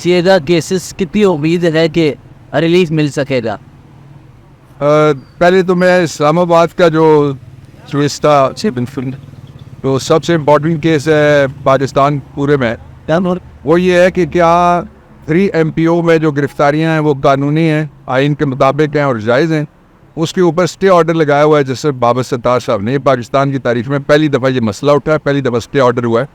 پیچیدہ کیسز کتنی امید ہے کہ ریلیف مل سکے گا؟ پہلے تو میں اسلام آباد کا جو تھا تو سب سے امپورٹنٹ کیس ہے پاکستان پورے میں، وہ یہ ہے کہ کیا 3 MPO میں جو گرفتاریاں ہیں وہ قانونی ہیں، آئین کے مطابق ہیں اور جائز ہیں. اس کے اوپر اسٹے آرڈر لگایا ہوا ہے جس سے بابر ستار صاحب نے. پاکستان کی تاریخ میں پہلی دفعہ یہ مسئلہ اٹھا ہے، پہلی دفعہ اسٹے آرڈر ہوا ہے.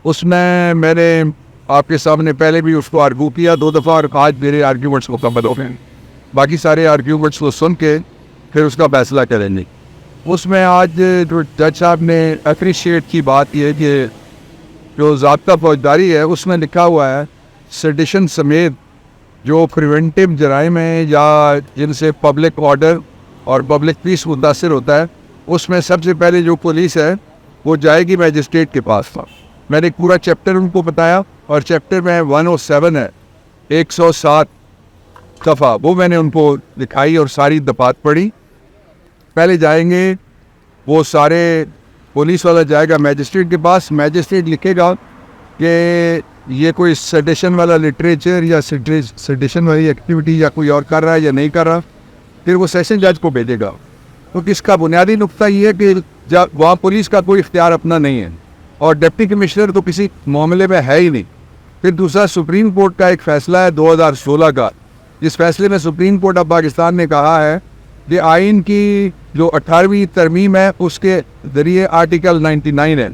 اس میں نے آپ کے سامنے پہلے بھی اس کو آرگو کیا 2 دفعہ، اور آج میرے آرگیومنٹس مکمل ہو گئے ہیں. باقی سارے آرگیومنٹس کو سن کے پھر اس کا فیصلہ کریں گے. اس میں آج جو جج صاحب نے اپریشیٹ کی بات یہ ہے کہ جو ضابطہ فوجداری ہے اس میں لکھا ہوا ہے سیڈیشن سمیت جو پریونٹیو جرائم ہیں یا جن سے پبلک آرڈر اور پبلک پیس متاثر ہوتا ہے، اس میں سب سے پہلے جو پولیس ہے وہ جائے گی میجسٹریٹ کے پاس. میں نے ایک پورا چیپٹر ان کو بتایا، اور چیپٹر میں 107 ہے، 107 صفحہ، وہ میں نے ان کو دکھائی اور ساری دفعات پڑھی. پہلے جائیں گے وہ سارے، پولیس والا جائے گا میجسٹریٹ کے پاس، میجسٹریٹ لکھے گا کہ یہ کوئی سیڈیشن والا لٹریچر یا سیڈیشن والی ایکٹیویٹی یا کوئی اور کر رہا ہے یا نہیں کر رہا. پھر وہ سیشن جج کو بھیجے گا. تو اس کا بنیادی نقطہ یہ ہے کہ وہاں پولیس کا کوئی اختیار اپنا نہیں ہے، اور ڈپٹی کمشنر تو کسی معاملے میں ہے ہی نہیں. پھر دوسرا سپریم کورٹ کا ایک فیصلہ ہے 2016 کا، جس فیصلے میں سپریم کورٹ آف پاکستان نے کہا ہے کہ آئین کی جو 18ویں ترمیم ہے اس کے ذریعے آرٹیکل 99 ہے،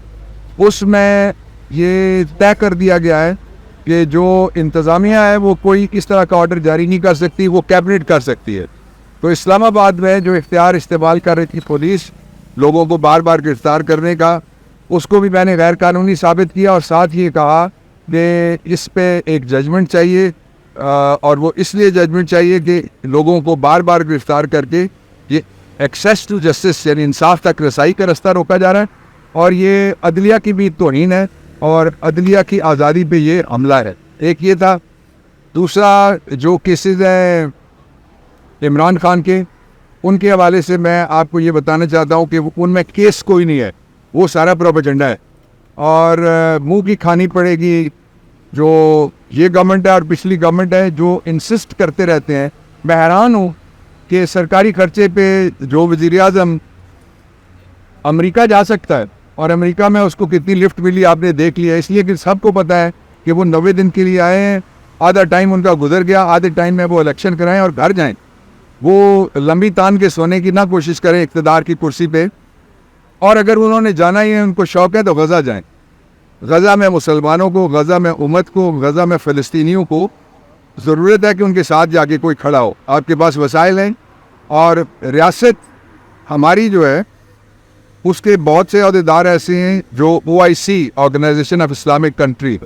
اس میں یہ طے کر دیا گیا ہے کہ جو انتظامیہ ہے وہ کوئی اس طرح کا آرڈر جاری نہیں کر سکتی، وہ کیبنٹ کر سکتی ہے. تو اسلام آباد میں جو اختیار استعمال کر رہی تھی پولیس لوگوں کو بار بار گرفتار کرنے کا، اس کو بھی میں نے غیر قانونی ثابت کیا، اور ساتھ یہ کہا کہ اس پہ ایک ججمنٹ چاہیے، اور وہ اس لیے ججمنٹ چاہیے کہ لوگوں کو بار بار گرفتار کر کے یہ ایکسیس ٹو جسٹس یعنی انصاف تک رسائی کا رستہ روکا جا رہا ہے، اور یہ عدلیہ کی بھی توہین ہے اور عدلیہ کی آزادی پہ یہ حملہ ہے. ایک یہ تھا. دوسرا جو کیسز ہیں عمران خان کے، ان کے حوالے سے میں آپ کو یہ بتانا چاہتا ہوں کہ ان میں کیس کوئی نہیں ہے، وہ سارا پروپیگنڈا ہے، اور منہ کی کھانی پڑے گی جو یہ گورنمنٹ ہے اور پچھلی گورنمنٹ ہے جو انسسٹ کرتے رہتے ہیں. میں حیران ہوں کہ سرکاری خرچے پہ جو وزیر اعظم امریکہ جا سکتا ہے، اور امریکہ میں اس کو کتنی لفٹ ملی آپ نے دیکھ لیا، اس لیے کہ سب کو پتہ ہے کہ وہ 90 دن کے لیے آئے ہیں، آدھا ٹائم ان کا گزر گیا، آدھے ٹائم میں وہ الیکشن کرائیں اور گھر جائیں. وہ لمبی تان کے سونے کی نہ کوشش کریں اقتدار کی کرسی پہ، اور اگر انہوں نے جانا ہی ہے، ان کو شوق ہے، تو غزہ جائیں. غزہ میں مسلمانوں کو، غزہ میں امت کو، غزہ میں فلسطینیوں کو ضرورت ہے کہ ان کے ساتھ جا کے کوئی کھڑا ہو. آپ کے پاس وسائل ہیں، اور ریاست ہماری جو ہے اس کے بہت سے عہدیدار ایسے ہیں جو OIC organization of Islamic country,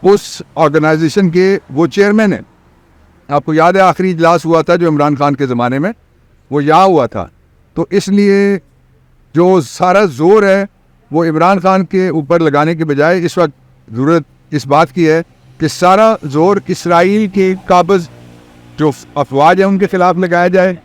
اس آرگنائزیشن کے وہ چیئرمین ہیں. آپ کو یاد ہے آخری اجلاس ہوا تھا جو عمران خان کے زمانے میں، وہ یہاں ہوا تھا. تو اس لیے جو سارا زور ہے وہ عمران خان کے اوپر لگانے کے بجائے اس وقت ضرورت اس بات کی ہے کہ سارا زور اسرائیل کے قابض جو افواج ہیں ان کے خلاف لگایا جائے،